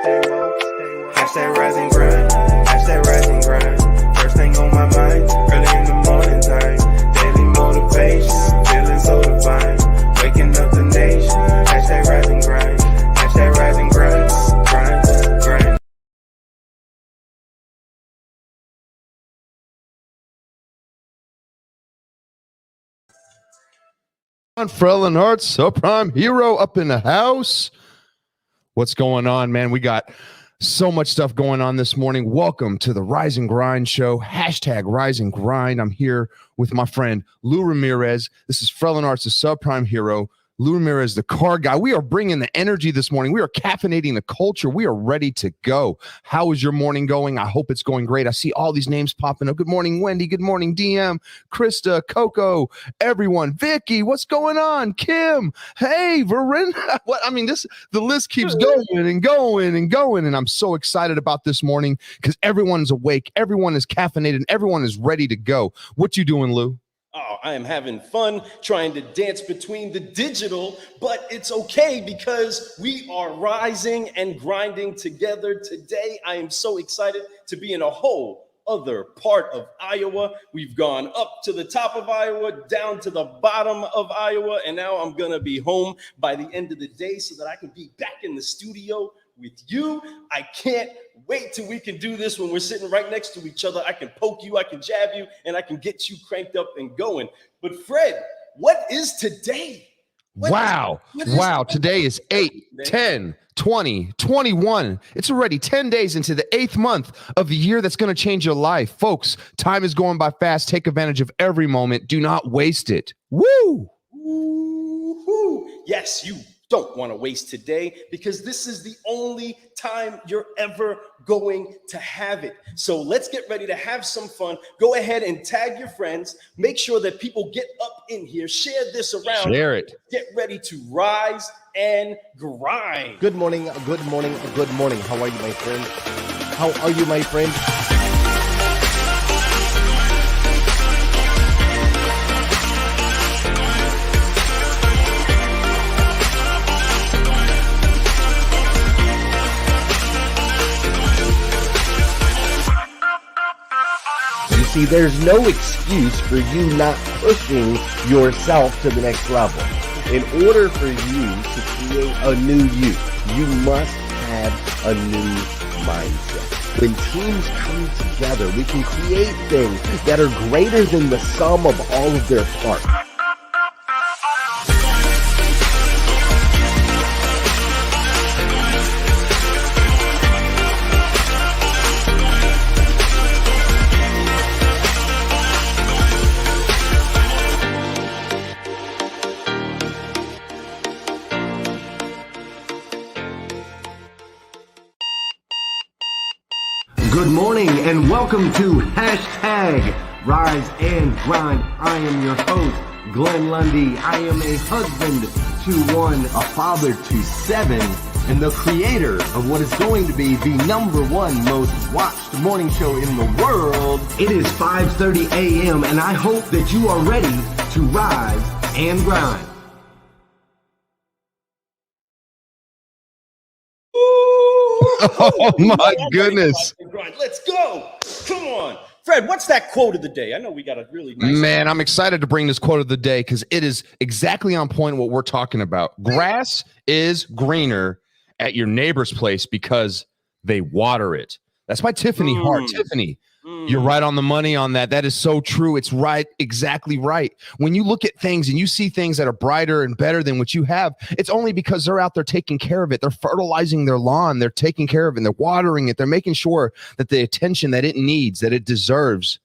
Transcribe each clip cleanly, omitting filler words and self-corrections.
Hashtag rise and grind. Hashtag rise and grind. First thing on my mind, early in the morning time. Daily motivation, feeling so divine. Waking up the nation. Hashtag rise and grind. Hashtag rise and grind. Grind. On Frelin Hearts, subprime hero up in the house. What's going on, man? We got so much stuff going on this morning. Welcome to the Rise and Grind show. Hashtag Rise and Grind. I'm here with my friend Lou Ramirez. This is Frelin Hearts, the subprime hero. Lou Ramirez, the car guy. We are bringing the energy this morning. We are caffeinating the culture. We are ready to go. How is your morning going? I hope it's going great. I see all these names popping up. Good morning, Wendy. Good morning, DM, Krista, Coco, everyone. Vicky, what's going on? Kim, hey, Verinda. What? I mean, the list keeps going and going and going, and I'm so excited about this morning because everyone's awake, everyone is caffeinated, and everyone is ready to go. What you doing, Lou? Oh, I am having fun trying to dance between the digital, but it's okay because we are rising and grinding together today. I am so excited to be in a whole other part of Iowa. We've gone up to the top of Iowa, down to the bottom of Iowa, and now I'm going to be home by the end of the day so that I can be back in the studio with you. I can't wait till we can do this when we're sitting right next to each other. I can poke you, I can jab you, and I can get you cranked up and going. But Fred, what is today? Wow. Today is 8, 10, 20, 21. It's already 10 days into the 8th month of the year that's going to change your life. Folks, time is going by fast. Take advantage of every moment. Do not waste it. Woo! Woo-hoo. Yes, you don't want to waste today because this is the only time you're ever going to have it. So let's get ready to have some fun. Go ahead and tag your friends. Make sure that people get up in here. Share this around. Share it. Get ready to rise and grind. Good morning. Good morning. Good morning. How are you, my friend? How are you, my friend? See, there's no excuse for you not pushing yourself to the next level. In order for you to create a new you must have a new mindset. When teams come together, we can create things that are greater than the sum of all of their parts. Good morning and welcome to Hashtag Rise and Grind. I am your host, Glenn Lundy. I am a husband to one, a father to 7, and the creator of what is going to be the #1 most watched morning show in the world. It is 5:30 a.m. and I hope that you are ready to rise and grind. Oh my goodness. Let's go. Come on. Fred, what's that quote of the day? I know we got a really nice Man, I'm excited to bring this quote of the day because it is exactly on point what we're talking about. Grass is greener at your neighbor's place because they water it. That's by Tiffany Hart. Tiffany, you're right on the money on that. That is so true. It's right, exactly right. When you look at things and you see things that are brighter and better than what you have, it's only because they're out there taking care of it. They're fertilizing their lawn. They're taking care of it. And they're watering it. They're making sure that the attention that it needs, that it deserves,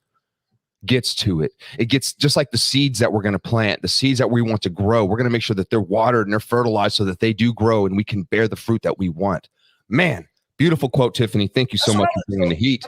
gets to it. It gets just like the seeds that we're going to plant, the seeds that we want to grow. We're going to make sure that they're watered and they're fertilized so that they do grow and we can bear the fruit that we want. Man, beautiful quote, Tiffany. Thank you so much for bringing the heat.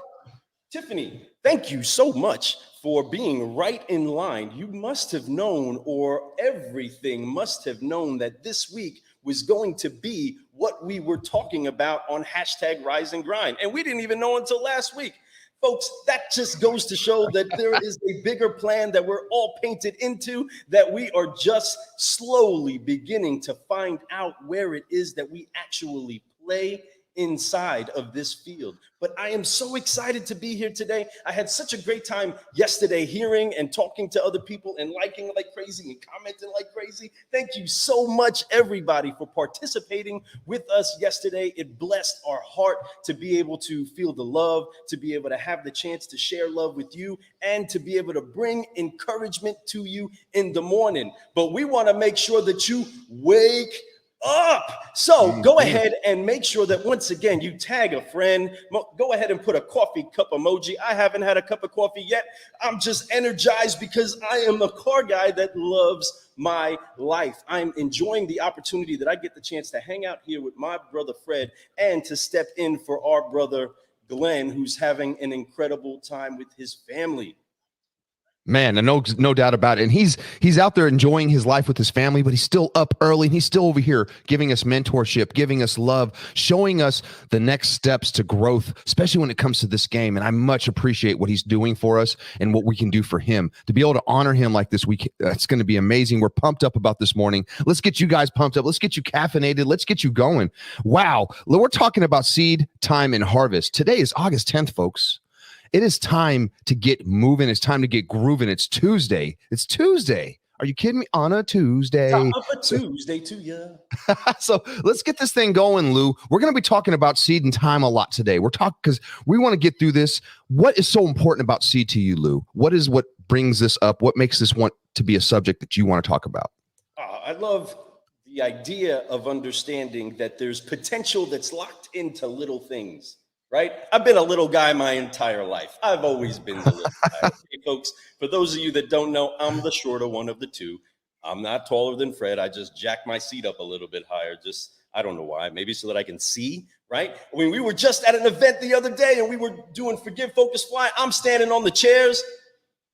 Tiffany, thank you so much for being right in line. You must have known, or everything must have known, that this week was going to be what we were talking about on Hashtag Rise and Grind. And we didn't even know until last week. Folks, that just goes to show that there is a bigger plan that we're all painted into, that we are just slowly beginning to find out where it is that we actually play inside of this field. But I am so excited to be here today. I had such a great time yesterday hearing and talking to other people and liking like crazy and commenting like crazy. Thank you so much, everybody, for participating with us yesterday. It blessed our heart to be able to feel the love, to be able to have the chance to share love with you, and to be able to bring encouragement to you in the morning. But we want to make sure that you wake up. So go ahead and make sure that once again you tag a friend. Go ahead and put a coffee cup emoji. I haven't had a cup of coffee yet. I'm just energized because I am a car guy that loves my life. I'm enjoying the opportunity that I get the chance to hang out here with my brother Fred and to step in for our brother Glenn, who's having an incredible time with his family. Man, no doubt about it. And he's out there enjoying his life with his family, but he's still up early and he's still over here giving us mentorship, giving us love, showing us the next steps to growth, especially when it comes to this game. And I much appreciate what he's doing for us and what we can do for him. To be able to honor him like this week, it's going to be amazing. We're pumped up about this morning. Let's get you guys pumped up. Let's get you caffeinated. Let's get you going. Wow. We're talking about seed time and harvest. Today is August 10th, folks. It is time to get moving. It's time to get grooving. It's Tuesday. It's Tuesday. Are you kidding me? On a Tuesday. Top of a Tuesday to you. So let's get this thing going, Lou. We're going to be talking about seed and time a lot today. We're talking because we want to get through this. What is so important about seed to you, Lou? What brings this up? What makes this want to be a subject that you want to talk about? I love the idea of understanding that there's potential that's locked into little things. Right? I've been a little guy my entire life. I've always been the little guy. Okay, folks, for those of you that don't know, I'm the shorter one of the two. I'm not taller than Fred. I just jacked my seat up a little bit higher. I don't know why. Maybe so that I can see, right? When we were just at an event the other day and we were doing Forgive, Focus, Fly, I'm standing on the chairs.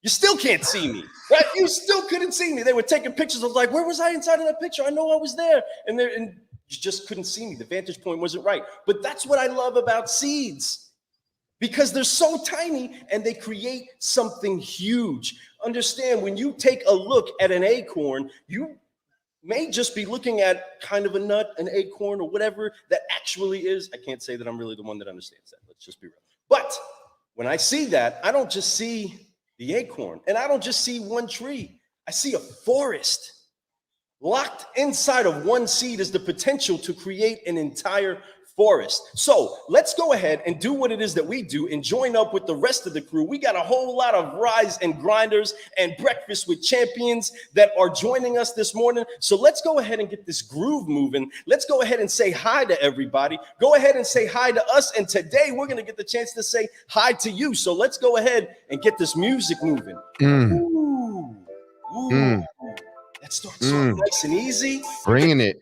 You still can't see me, right? You still couldn't see me. They were taking pictures. I was like, where was I inside of that picture? I know I was there. And you just couldn't see me. The vantage point wasn't right. But that's what I love about seeds, because they're so tiny and they create something huge. Understand, when you take a look at an acorn, you may just be looking at kind of a nut, an acorn, or whatever that actually is. I can't say that I'm really the one that understands that. Let's just be real. But when I see that, I don't just see the acorn, and I don't just see one tree. I see a forest. Locked inside of one seed is the potential to create an entire forest. So let's go ahead and do what it is that we do and join up with the rest of the crew. We got a whole lot of rise and grinders and breakfast with champions that are joining us this morning. So let's go ahead and get this groove moving. Let's go ahead and say hi to everybody. Go ahead and say hi to us. And today we're going to get the chance to say hi to you. So let's go ahead and get this music moving. Ooh. That starts off nice and easy. Bringing it.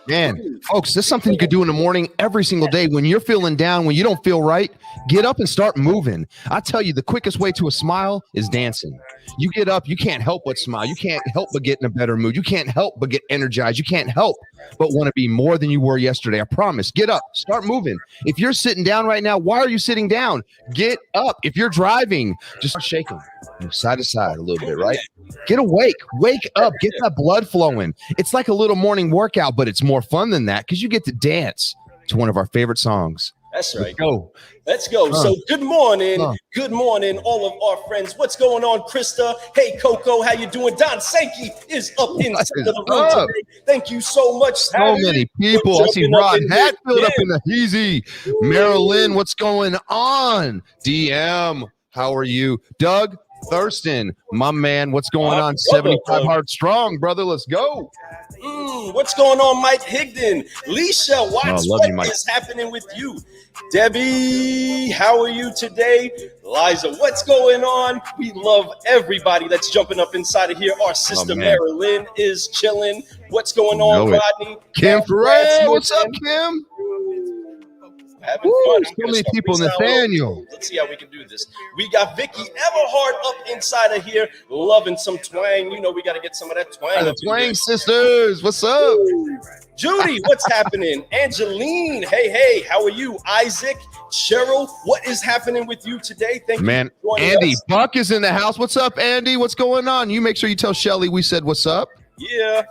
Man, folks, this is something you could do in the morning every single day. When you're feeling down, when you don't feel right, get up and start moving. I tell you, the quickest way to a smile is dancing. You get up, you can't help but smile. You can't help but get in a better mood. You can't help but get energized. You can't help but want to be more than you were yesterday. I promise. Get up, start moving. If you're sitting down right now, why are you sitting down? Get up. If you're driving, just start shaking side to side a little bit, right? Get awake, wake up, get that blood flowing. It's like a little morning workout, but it's more fun than that because you get to dance to one of our favorite songs. That's right. Let's go. So good morning, all of our friends. What's going on, Krista? Hey, Coco, how you doing? Don Sankey is up inside of the room today. Thank you so much. So many people. I see Rod Hatfield up in the Heezy. Marilyn, what's going on? DM, how are you? Doug Thurston, my man, what's going on? 75 hard strong, brother. Let's go. What's going on, Mike Higdon? Leisha Watts, what is happening with you? Debbie, how are you today? Liza, what's going on? We love everybody that's jumping up inside of here. Our sister Marilyn is chilling. What's going on, Rodney? Kim Ferrer, what's up, Kim? Having fun. So many people. Nathaniel. Let's see how we can do this. We got Vicky Everhart up inside of here, loving some twang. You know, we got to get some of that twang. The Twang sisters, what's up? Judy, what's happening? Angeline, hey, how are you? Isaac, Cheryl, what is happening with you today? Thank you. Man, Andy Buck is in the house. What's up, Andy? What's going on? You make sure you tell Shelly we said what's up. Yeah.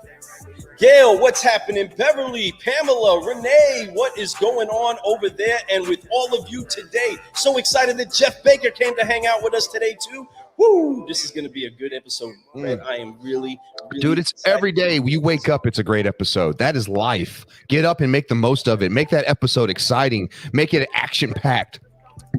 Gail, what's happening? Beverly, Pamela, Renee, what is going on over there? And with all of you today, so excited that Jeff Baker came to hang out with us today too. Woo! This is going to be a good episode, Fred. I am really Dude, it's excited. every day you wake up, it's a great episode. That is life. Get up and make the most of it. Make that episode exciting. Make it action-packed.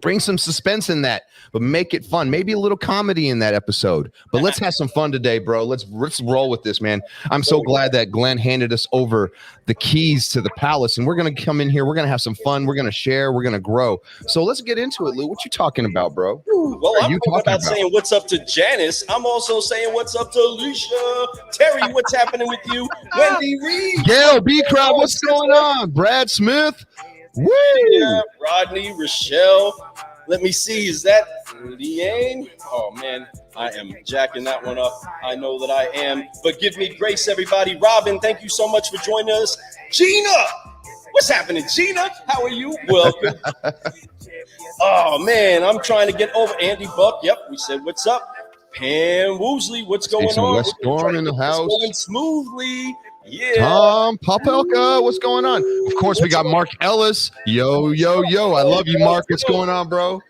Bring some suspense in that, but make it fun. Maybe a little comedy in that episode. But let's have some fun today, bro. Let's roll with this, man. I'm so glad that Glenn handed us over the keys to the palace, and we're going to come in here. We're going to have some fun. We're going to share. We're going to grow. So let's get into it, Lou. What you talking about, bro? Well, I'm talking about saying what's up to Janice. I'm also saying what's up to Alicia. Terry, what's happening with you? Wendy Reed. Gail, B-Crowd, what's going on? Brad Smith. Woo! Yeah, Rodney, Rochelle. Let me see. Is that Leanne? Oh, man. I am jacking that one up. I know that I am. But give me grace, everybody. Robin, thank you so much for joining us. Gina! What's happening, Gina? How are you? Welcome. Oh, man. I'm trying to get over. Andy Buck. Yep, we said what's up. Pam Woosley, what's going on? West Storm in the house. Going smoothly. Yeah. Tom Popelka, what's going on? Of course, we got Mark Ellis. Yo, yo, yo. I love you, Mark. What's going on, bro?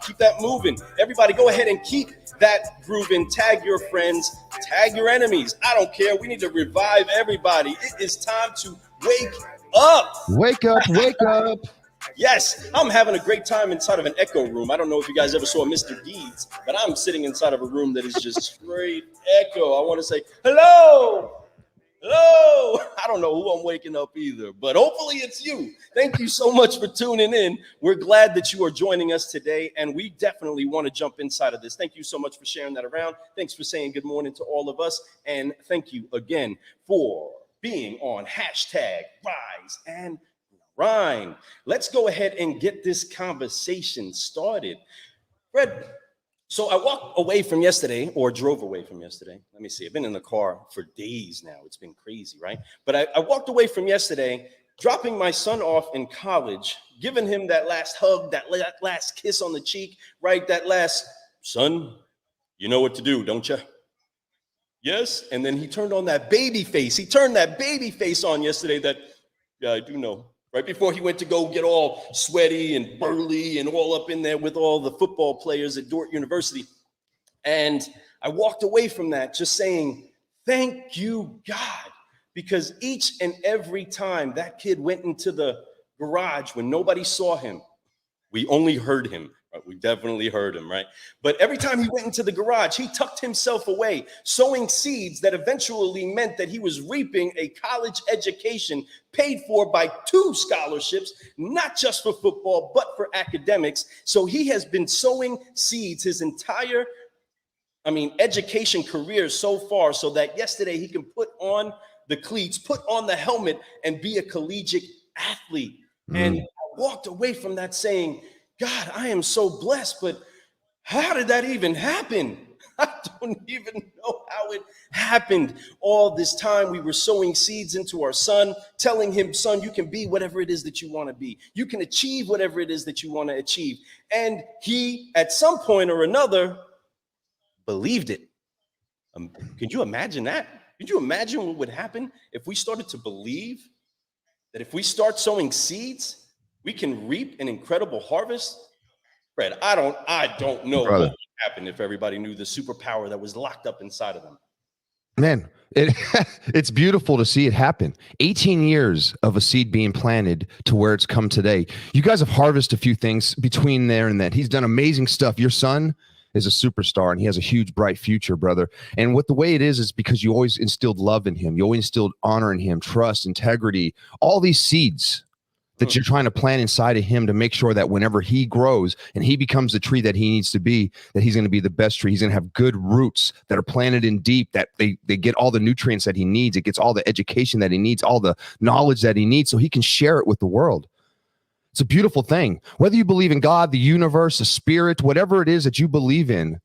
Keep that moving. Everybody, go ahead and keep that grooving. Tag your friends. Tag your enemies. I don't care. We need to revive everybody. It is time to wake up. Wake up, wake up. Yes, I'm having a great time inside of an echo room. I don't know if you guys ever saw Mr. Deeds, but I'm sitting inside of a room that is just straight echo. I want to say, hello. Hello. I don't know who I'm waking up either, but hopefully it's you. Thank you so much for tuning in. We're glad that you are joining us today, and we definitely want to jump inside of this. Thank you so much for sharing that around. Thanks for saying good morning to all of us, and thank you again for being on hashtag Rise and Grind. Let's go ahead and get this conversation started. Fred, so I walked away from yesterday, or drove away from yesterday. Let me see. I've been in the car for days now. It's been crazy, right? But I walked away from yesterday, dropping my son off in college, giving him that last hug, that last kiss on the cheek, right? That last, son, you know what to do, don't you? Yes. And then he turned on that baby face. He turned that baby face on yesterday that, yeah, I do know. Right before he went to go get all sweaty and burly and all up in there with all the football players at Dordt University. And I walked away from that just saying, thank you, God, because each and every time that kid went into the garage when nobody saw him, we only heard him. Right? We definitely heard him, right? But every time he went into the garage, he tucked himself away, sowing seeds that eventually meant that he was reaping a college education paid for by 2 scholarships, not just for football, but for academics. So he has been sowing seeds his entire, education career so far, so that yesterday he can put on the cleats, put on the helmet, and be a collegiate athlete. And I walked away from that saying, God, I am so blessed, but how did that even happen? I don't even know how it happened. All this time we were sowing seeds into our son, telling him, son, you can be whatever it is that you want to be. You can achieve whatever it is that you want to achieve. And he, at some point or another, believed it. Could you imagine that? Could you imagine what would happen if we started to believe that if we start sowing seeds, we can reap an incredible harvest? Fred, I don't know what would happen if everybody knew the superpower that was locked up inside of them. Man, it's beautiful to see it happen. 18 years of a seed being planted to where it's come today. You guys have harvested a few things between there and that. He's done amazing stuff. Your son is a superstar, and he has a huge, bright future, brother. And what the way it is because you always instilled love in him. You always instilled honor in him, trust, integrity, all these seeds that you're trying to plant inside of him to make sure that whenever he grows and he becomes the tree that he needs to be, that he's going to be the best tree. He's going to have good roots that are planted in deep, that they get all the nutrients that he needs. It gets all the education that he needs, all the knowledge that he needs, so he can share it with the world. It's a beautiful thing. Whether you believe in God, the universe, the spirit, whatever it is that you believe in,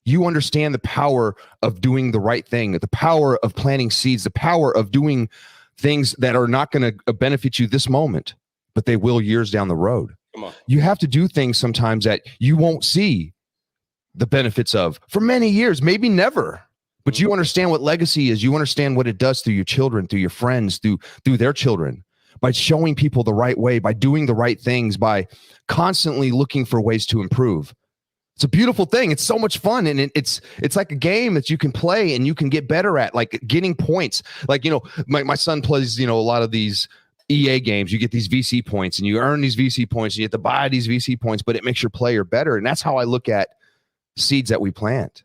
you understand the power of doing the right thing, the power of planting seeds, the power of doing things that are not going to benefit you this moment, but they will years down the road. Come on. You have to do things sometimes that you won't see the benefits of for many years, maybe never. But you understand what legacy is. You understand what it does through your children, through your friends, through their children, by showing people the right way, by doing the right things, by constantly looking for ways to improve. It's a beautiful thing. It's so much fun. And it's like a game that you can play and you can get better at, like getting points. Like, my son plays, a lot of these EA games. You get these VC points and you earn these VC points and you have to buy these VC points, but it makes your player better. And that's how I look at seeds that we plant.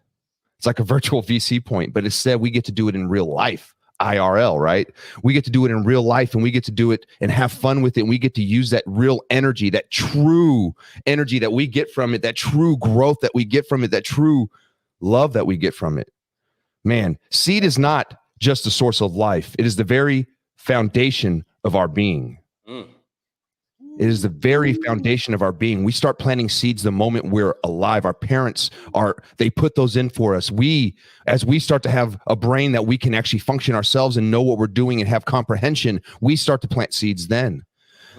It's like a virtual VC point, but instead we get to do it in real life, IRL, right? We get to do it in real life and we get to do it and have fun with it. And we get to use that real energy, that true energy that we get from it, that true growth that we get from it, that true love that we get from it. Man, seed is not just a source of life. It is the very foundation of our being. It is the very foundation of our being. We start planting seeds the moment we're alive. Our parents they put those in for us. As we start to have a brain that we can actually function ourselves and know what we're doing and have comprehension, we start to plant seeds then.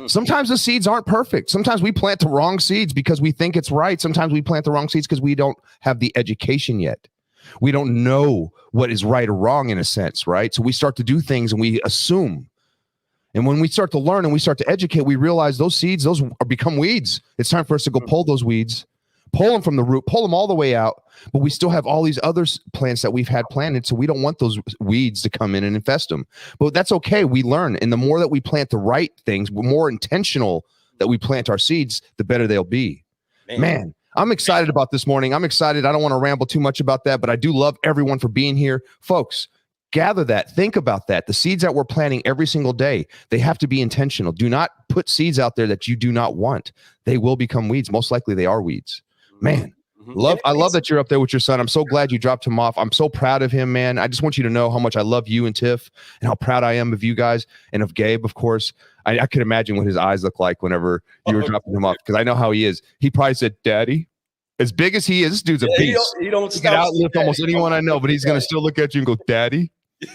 Sometimes the seeds aren't perfect. Sometimes we plant the wrong seeds because we think it's right. Sometimes we plant the wrong seeds because we don't have the education yet. We don't know what is right or wrong in a sense, right? So we start to do things and we assume. And when we start to learn and we start to educate, we realize those seeds, become weeds. It's time for us to go pull those weeds, pull them from the root, pull them all the way out. But we still have all these other plants that we've had planted. So we don't want those weeds to come in and infest them. But that's okay. We learn. And the more that we plant the right things, the more intentional that we plant our seeds, the better they'll be. Man, I'm excited about this morning. I'm excited. I don't want to ramble too much about that, but I do love everyone for being here. Folks, gather that. Think about that. The seeds that we're planting every single day, they have to be intentional. Do not put seeds out there that you do not want. They will become weeds. Most likely they are weeds. Man, I love that you're up there with your son. I'm so glad you dropped him off. I'm so proud of him, man. I just want you to know how much I love you and Tiff and how proud I am of you guys and of Gabe, of course. I could imagine what his eyes look like whenever you were dropping him off, because I know how he is. He probably said, "Daddy." As big as he is, this dude's a beast. He don't He can outlift almost anyone I know, but he's going to still look at you and go, "Daddy.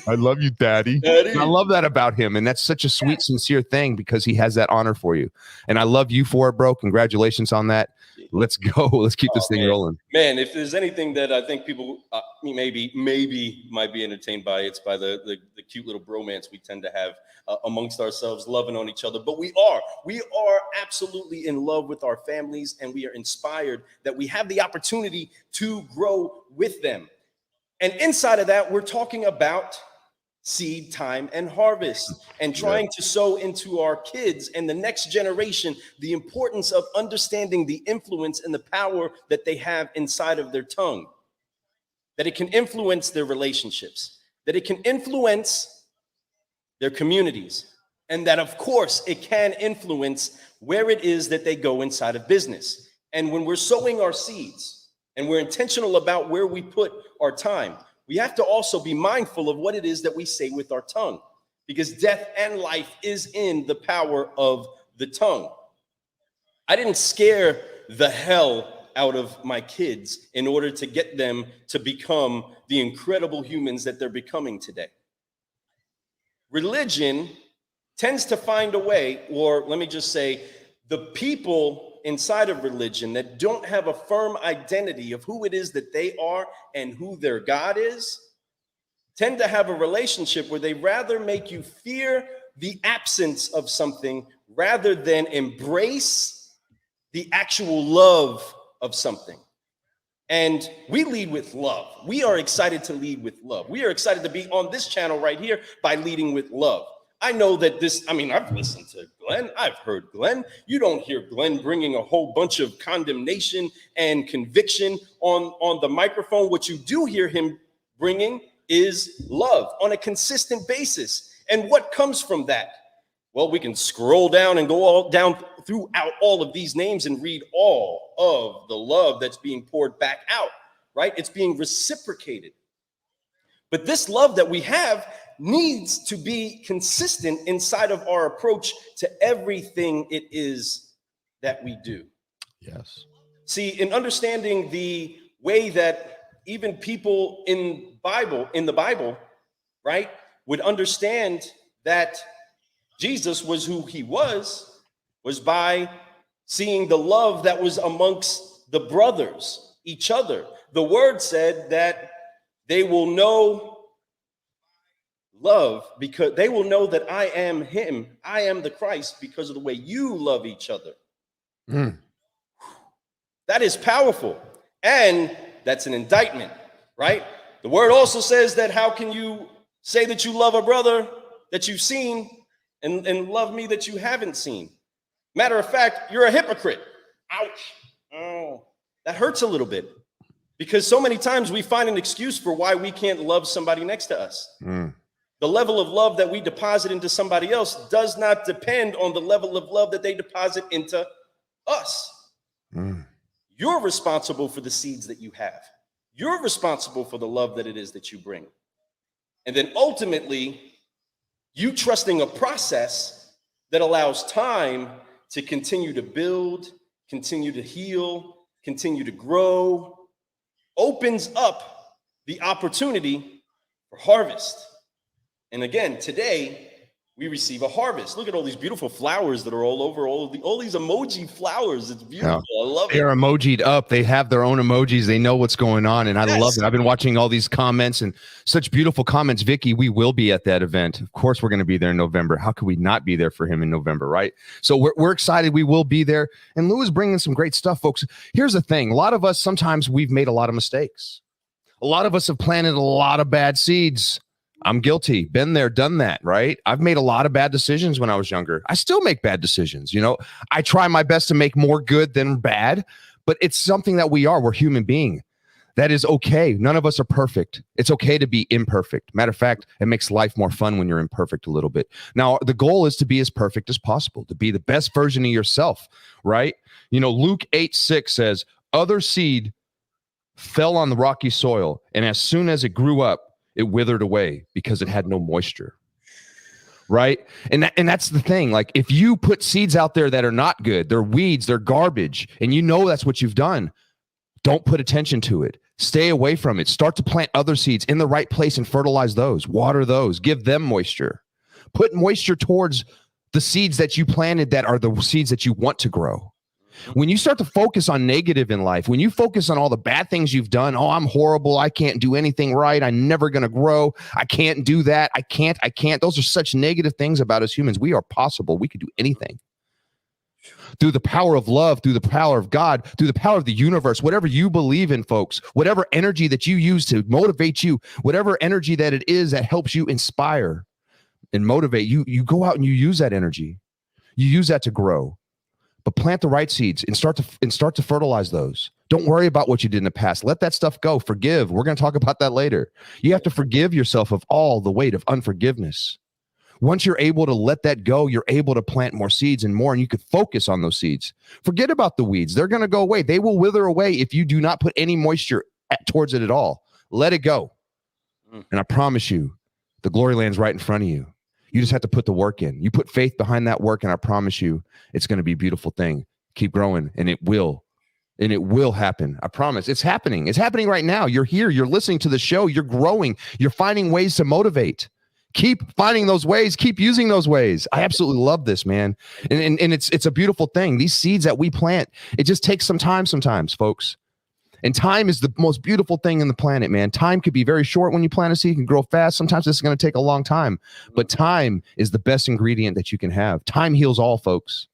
I love you, Daddy." And I love that about him. And that's such a sweet, sincere thing because he has that honor for you. And I love you for it, bro. Congratulations on that. Let's go. Let's keep this thing rolling. Man, if there's anything that I think people maybe might be entertained by, it's by the cute little bromance we tend to have amongst ourselves, loving on each other. But we are absolutely in love with our families, and we are inspired that we have the opportunity to grow with them. And inside of that, we're talking about seed time and harvest, and trying to sow into our kids and the next generation the importance of understanding the influence and the power that they have inside of their tongue, that it can influence their relationships, that it can influence their communities, and that, of course, it can influence where it is that they go inside of business. And when we're sowing our seeds and we're intentional about where we put our time, we have to also be mindful of what it is that we say with our tongue, because death and life is in the power of the tongue. I didn't scare the hell out of my kids in order to get them to become the incredible humans that they're becoming today. Religion tends to find a way, or let me just say, the people inside of religion that don't have a firm identity of who it is that they are and who their God is, tend to have a relationship where they rather make you fear the absence of something rather than embrace the actual love of something. And we lead with love. We are excited to lead with love. We are excited to be on this channel right here by leading with love. I know that I've listened to Glenn. I've heard Glenn. You don't hear Glenn bringing a whole bunch of condemnation and conviction on the microphone. What you do hear him bringing is love on a consistent basis. And what comes from that? Well, we can scroll down and go all down throughout all of these names and read all of the love that's being poured back out, right? It's being reciprocated. But this love that we have needs to be consistent inside of our approach to everything it is that we do. Yes. See, in understanding the way that even people in the Bible, right, would understand that Jesus was who he was by seeing the love that was amongst the brothers, each other. The word said that They will know love because they will know that I am him. I am the Christ because of the way you love each other. Mm. That is powerful. And that's an indictment, right? The word also says that how can you say that you love a brother that you've seen and love me that you haven't seen? Matter of fact, you're a hypocrite. Ouch. Oh, that hurts a little bit because so many times we find an excuse for why we can't love somebody next to us. Mm. The level of love that we deposit into somebody else does not depend on the level of love that they deposit into us. Mm. You're responsible for the seeds that you have. You're responsible for the love that it is that you bring. And then ultimately, you trusting a process that allows time to continue to build, continue to heal, continue to grow, opens up the opportunity for harvest. And again, today, we receive a harvest. Look at all these beautiful flowers that are all over, all these emoji flowers. It's beautiful. Yeah. I love it. They're emojied up. They have their own emojis. They know what's going on. And I love it. I've been watching all these comments and such beautiful comments. Vicky, we will be at that event. Of course, we're going to be there in November. How could we not be there for him in November, right? So we're excited. We will be there. And Lou is bringing some great stuff, folks. Here's the thing. A lot of us, sometimes we've made a lot of mistakes. A lot of us have planted a lot of bad seeds. I'm guilty. Been there, done that, right? I've made a lot of bad decisions when I was younger. I still make bad decisions. You know, I try my best to make more good than bad, but it's something that we are. We're human beings. That is okay. None of us are perfect. It's okay to be imperfect. Matter of fact, it makes life more fun when you're imperfect a little bit. Now, the goal is to be as perfect as possible, to be the best version of yourself, right? You know, Luke 8:6 says, other seed fell on the rocky soil, and as soon as it grew up, it withered away because it had no moisture, right? And that's the thing. Like, if you put seeds out there that are not good, they're weeds, they're garbage, and you know that's what you've done, don't put attention to it. Stay away from it. Start to plant other seeds in the right place and fertilize those, water those, give them moisture. Put moisture towards the seeds that you planted that are the seeds that you want to grow. When you start to focus on negative in life, when you focus on all the bad things you've done, oh, I'm horrible, I can't do anything right, I'm never going to grow, I can't do that, I can't. Those are such negative things about us humans. We are possible. We could do anything. Through the power of love, through the power of God, through the power of the universe, whatever you believe in, folks, whatever energy that you use to motivate you, whatever energy that it is that helps you inspire and motivate you, you go out and you use that energy. You use that to grow. But plant the right seeds and start to fertilize those. Don't worry about what you did in the past. Let that stuff go. Forgive. We're going to talk about that later. You have to forgive yourself of all the weight of unforgiveness. Once you're able to let that go, you're able to plant more seeds and you could focus on those seeds. Forget about the weeds. They're going to go away. They will wither away if you do not put any moisture towards it at all. Let it go. And I promise you, the glory land's right in front of you. You just have to put the work in. You put faith behind that work, and I promise you, it's going to be a beautiful thing. Keep growing, and it will. And it will happen. I promise. It's happening. It's happening right now. You're here. You're listening to the show. You're growing. You're finding ways to motivate. Keep finding those ways. Keep using those ways. I absolutely love this, man. And it's a beautiful thing. These seeds that we plant, it just takes some time sometimes, folks. And time is the most beautiful thing in the planet, man. Time could be very short when you plant a seed, it can grow fast. Sometimes it's going to take a long time, but time is the best ingredient that you can have. Time heals all, folks.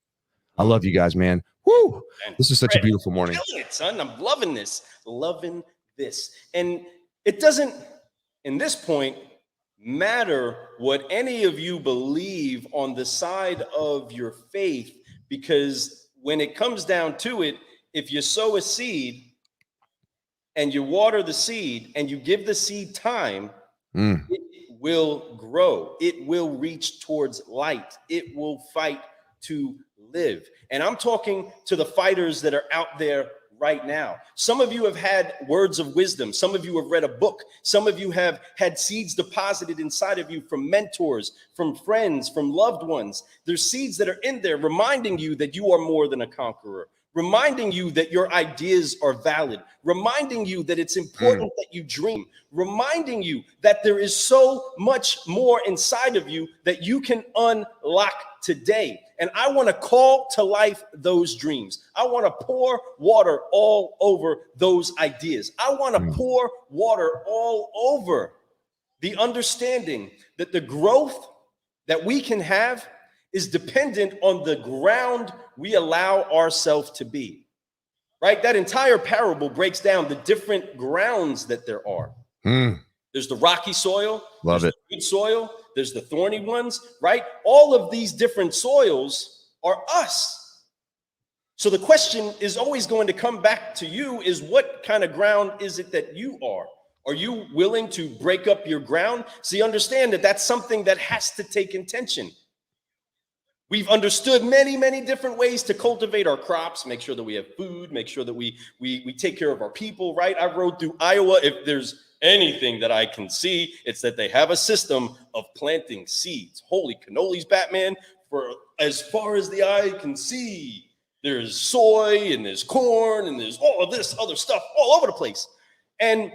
I love you guys, man. Woo! This is such a beautiful morning. Killing it, son. I'm loving this. Loving this. And it doesn't, in this point, matter what any of you believe on the side of your faith, because when it comes down to it, if you sow a seed, and you water the seed and you give the seed time, it will grow. It will reach towards light. It will fight to live. And I'm talking to the fighters that are out there right now. Some of you have had words of wisdom. Some of you have read a book. Some of you have had seeds deposited inside of you from mentors, from friends, from loved ones. There's seeds that are in there reminding you that you are more than a conqueror, reminding you that your ideas are valid, reminding you that it's important that you dream, reminding you that there is so much more inside of you that you can unlock today. And I want to call to life those dreams. I want to pour water all over those ideas. I want to pour water all over the understanding that the growth that we can have is dependent on the ground we allow ourselves to be, right? That entire parable breaks down the different grounds that there are. There's the rocky soil, Love there's it. the good soil, there's the thorny ones, right? All of these different soils are us. So the question is always going to come back to you is what kind of ground is it that you are? Are you willing to break up your ground? See, understand that that's something that has to take intention. We've understood many, many different ways to cultivate our crops, make sure that we have food, make sure that we take care of our people, right? I rode through Iowa. If there's anything that I can see, it's that they have a system of planting seeds. Holy cannolis, Batman, for as far as the eye can see, there's soy and there's corn and there's all of this other stuff all over the place. And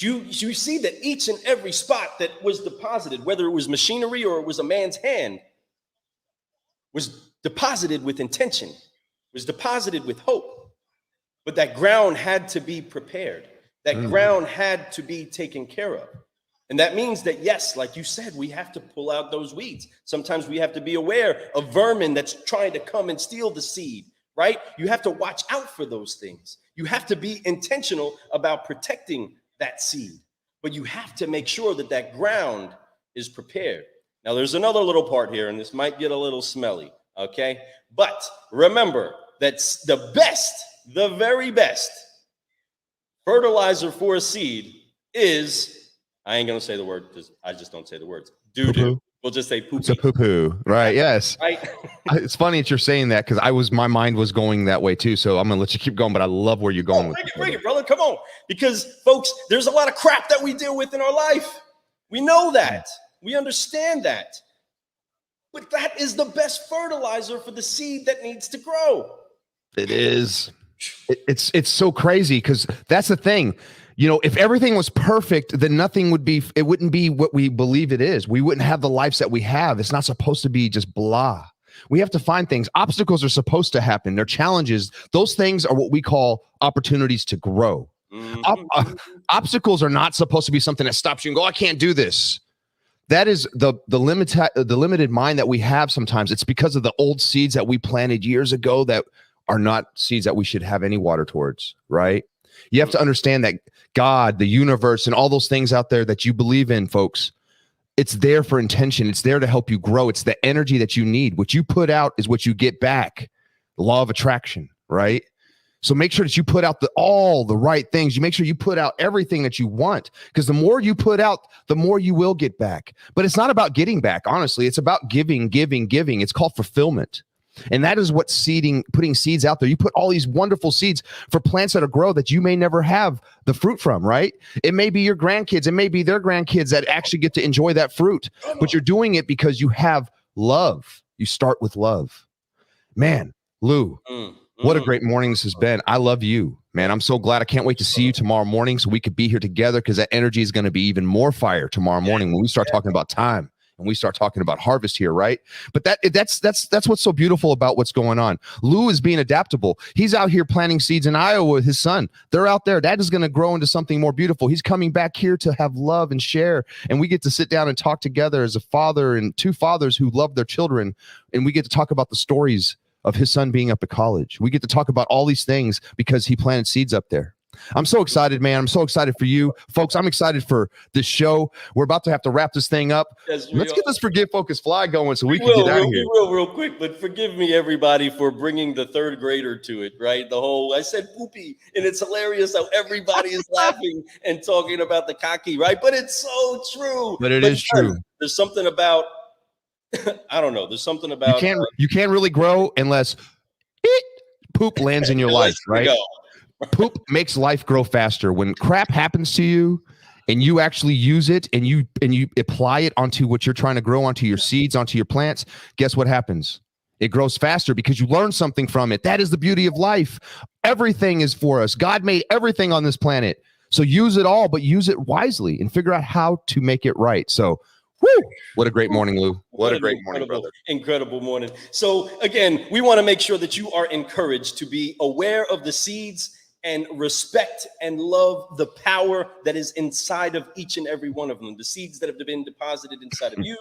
you see that each and every spot that was deposited, whether it was machinery or it was a man's hand, was deposited with intention, was deposited with hope. But that ground had to be prepared. That ground had to be taken care of. And that means that, yes, like you said, we have to pull out those weeds. Sometimes we have to be aware of vermin that's trying to come and steal the seed, right? You have to watch out for those things. You have to be intentional about protecting that seed. But you have to make sure that that ground is prepared. Now, there's another little part here, and this might get a little smelly, okay? But remember that the best, the very best fertilizer for a seed is, I ain't going to say the word because I just don't say the words, doo-doo. We'll just say poopy. It's a poo-poo, right? Yes. Right? It's funny that you're saying that because my mind was going that way too. So I'm going to let you keep going, but I love where you're going with it. Bring it, brother. Come on. Because, folks, there's a lot of crap that we deal with in our life. We know that. We understand that. But that is the best fertilizer for the seed that needs to grow. It is. It's so crazy because that's the thing. You know, if everything was perfect, then nothing would be, it wouldn't be what we believe it is. We wouldn't have the lives that we have. It's not supposed to be just blah. We have to find things. Obstacles are supposed to happen. They're challenges. Those things are what we call opportunities to grow. Obstacles are not supposed to be something that stops you and go, I can't do this. That is the limited mind that we have sometimes. It's because of the old seeds that we planted years ago that are not seeds that we should have any water towards, right? You have to understand that God, the universe, and all those things out there that you believe in, folks, it's there for intention. It's there to help you grow. It's the energy that you need. What you put out is what you get back. The law of attraction, right? So make sure that you put out all the right things. You make sure you put out everything that you want, because the more you put out, the more you will get back. But it's not about getting back, honestly. It's about giving. It's called fulfillment. And that is what putting seeds out there. You put all these wonderful seeds for plants that grow that you may never have the fruit from, right? It may be your grandkids. It may be their grandkids that actually get to enjoy that fruit. But you're doing it because you have love. You start with love. Man, Lou, what a great morning this has been. I love you, man. I'm so glad. I can't wait to see you tomorrow morning so we could be here together, because that energy is going to be even more fire tomorrow morning when we start talking about time. And we start talking about harvest here, right? But that's what's so beautiful about what's going on. Lou is being adaptable. He's out here planting seeds in Iowa with his son. They're out there. That is going to grow into something more beautiful. He's coming back here to have love and share. And we get to sit down and talk together as a father and two fathers who love their children. And we get to talk about the stories of his son being up at college. We get to talk about all these things because he planted seeds up there. I'm so excited, man. I'm so excited for you. Folks, I'm excited for this show. We're about to have to wrap this thing up. Let's get this Forgive, Focus, Fly going so we can get out of here. Real quick, but forgive me, everybody, for bringing the third grader to it, right? The whole, I said poopy, and it's hilarious how everybody is laughing and talking about the cocky, right? But it's so true. But it is true. There's something about, I don't know. There's something about. You can't really grow unless poop lands in your life, right? Poop makes life grow faster. When crap happens to you and you actually use it and you apply it onto what you're trying to grow, onto your seeds, onto your plants, guess what happens? it grows faster because you learn something from it. That is the beauty of life. Everything is for us. God made everything on this planet. So use it all, but use it wisely and figure out how to make it right. So, whoo, what a great morning, Lou. What a great morning, brother. Incredible morning. So again, we want to make sure that you are encouraged to be aware of the seeds and respect and love the power that is inside of each and every one of them. The seeds that have been deposited inside of you,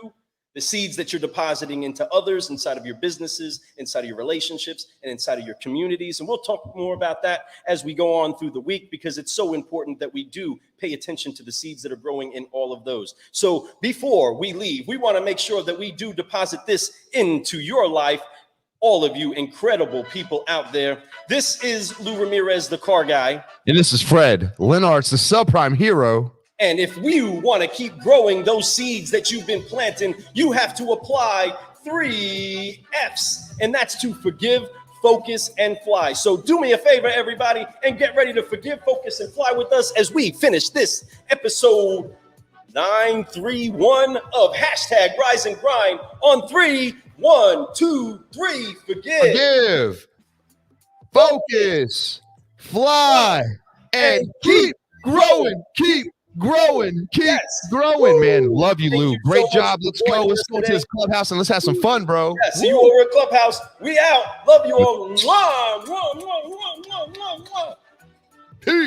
the seeds that you're depositing into others, inside of your businesses, inside of your relationships, and inside of your communities. And we'll talk more about that as we go on through the week, because it's so important that we do pay attention to the seeds that are growing in all of those. So before we leave, we want to make sure that we do deposit this into your life, all of you incredible people out there. This is Lou Ramirez, the car guy. And this is Fred Lenartz, the subprime hero. And if you want to keep growing those seeds that you've been planting, you have to apply 3 F's, and that's to forgive, focus, and fly. So do me a favor, everybody, and get ready to forgive, focus, and fly with us as we finish this episode 931 of hashtag Rise and Grind on 3. 1, 2, 3, forgive, focus, fly, and keep growing, keep growing, man. Love you, Lou. Great job. Let's go. Let's go to this clubhouse and let's have some fun, bro. Yeah, see you over at Clubhouse. We out. Love you all. Mwah, mwah, mwah, mwah.